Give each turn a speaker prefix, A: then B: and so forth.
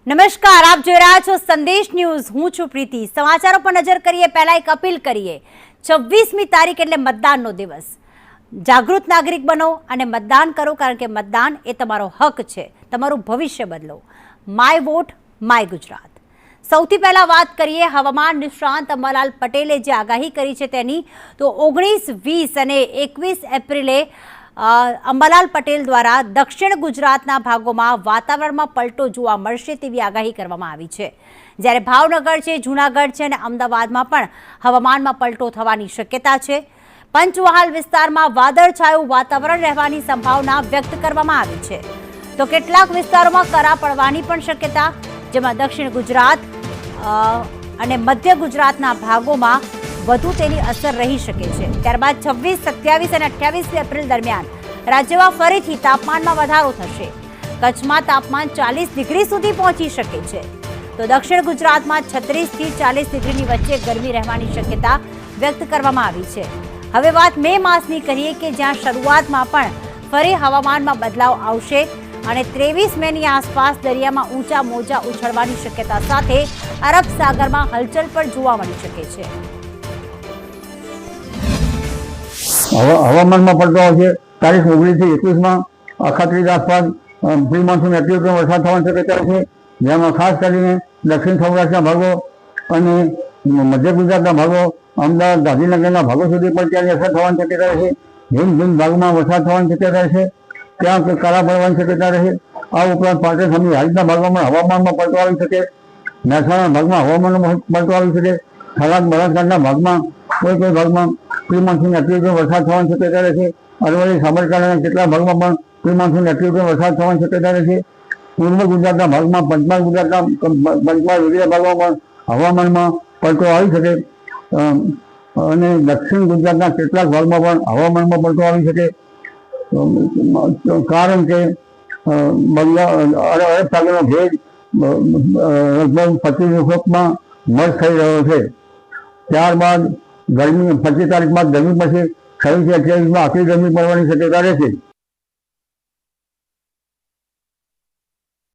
A: નમસ્કાર, આપ જોઈ રહ્યા છો સંદેશ ન્યૂઝ। હું છું પ્રીતિ। સમાચારો પર નજર કરીએ પહેલા એક અપીલ કરીએ। 26મી તારીખ એટલે મતદાનનો દિવસ। જાગૃત નાગરિક બનો અને મતદાન કરો, કારણ કે મતદાન એ તમારો હક છે। તમારું ભવિષ્ય બદલો। My vote my Gujarat. સૌથી પહેલા વાત કરીએ હવામાન નિષ્ણાંત અંબાલાલ પટેલે જે આગાહી કરી છે તેની, તો 19, 20 અને 21 એપ્રિલે અંબાલાલ પટેલ દ્વારા દક્ષિણ ગુજરાતના ભાગોમાં વાતાવરણમાં પલટો જોવા મળશે તેવી આગાહી કરવામાં આવી છે। જ્યારે ભાવનગર છે, જૂનાગઢ છે અને અમદાવાદમાં પણ હવામાનમાં પલટો થવાની શક્યતા છે। પંચમહાલ વિસ્તારમાં વાદળછાયું વાતાવરણ રહેવાની સંભાવના વ્યક્ત કરવામાં આવી છે, તો કેટલાક વિસ્તારોમાં કરા પડવાની પણ શક્યતા, જેમાં દક્ષિણ ગુજરાત અને મધ્ય ગુજરાતના ભાગોમાં વધુ તેની અસર રહી શકે છે। ત્યારબાદ 26, 27 અને 28 એપ્રિલ દરમિયાન રાજ્યમાં ફરીથી તાપમાનમાં વધારો થશે। કચ્છમાં તાપમાન 40 ડિગ્રી સુધી પહોંચી શકે છે, તો દક્ષિણ ગુજરાતમાં 36 થી 40 ડિગ્રીની વચ્ચે ગરમી રહેવાની શક્યતા વ્યક્ત કરવામાં આવી છે। હવે વાત મે માસની કરીએ કે જ્યાં શરૂઆતમાં પણ ફરી હવામાનમાં બદલાવ આવશે અને 23 મેની આસપાસ દરિયામાં ઊંચા મોજા ઉછળવાની શક્યતા સાથે અરબ સાગરમાં હલચલ પણ જોવા મળી શકે છે।
B: હવામાનમાં પડતો આવશે। તારીખ 19 થી 21 અખાત્રીજ આસપાસ પ્રી મોન્સૂન એક્ટિવિટી વરસાદ થવાની શક્યતા છે, જેમાં ખાસ કરીને દક્ષિણ સૌરાષ્ટ્રના ભાગો અને મધ્ય ગુજરાતના ભાગો, અમદાવાદ, ગાંધીનગરના ભાગો સુધી પણ ત્યાંની અસર થવાની શક્યતા રહેશે। ભિન્ન ભાગમાં વરસાદ થવાની શક્યતા રહેશે, ત્યાં કરા પડવાની શક્યતા રહેશે। આ ઉપરાંત પાટણ સમિતિ હાલના ભાગોમાં હવામાનમાં પલટો આવી શકે। મહેસાણા ભાગમાં હવામાનમાં પલટો આવી શકે। થરાદ, બનાસકાંઠાના ભાગમાં કોઈ ભાગમાં પ્રી મોન્સૂન એક્ટિવિટી વરસાદ થવાની શક્યતા રહેશે। અરવલ્લી, સાબરકાંઠાના કેટલાક ભાગમાં પણ પ્રી મોન્સૂન એક્ટિવિટી વરસાદ થવાની શક્યતા રહેશે। પૂર્વ ગુજરાતના ભાગમાં, પંચમહાલ વગેરે ભાગોમાં પણ હવામાનમાં પલટો આવી શકે અને દક્ષિણ ગુજરાતના કેટલાક ભાગમાં પણ હવામાનમાં પલટો આવી શકે, કારણ કે અરબ સાગરનો ભેજ લગભગ 25 મર્જ થઈ રહ્યો છે। ત્યારબાદ ગરમી 25 તારીખ બાદ ગરમી પછી 26 થી 28 આખી ગરમી પડવાની શક્યતા રહેશે।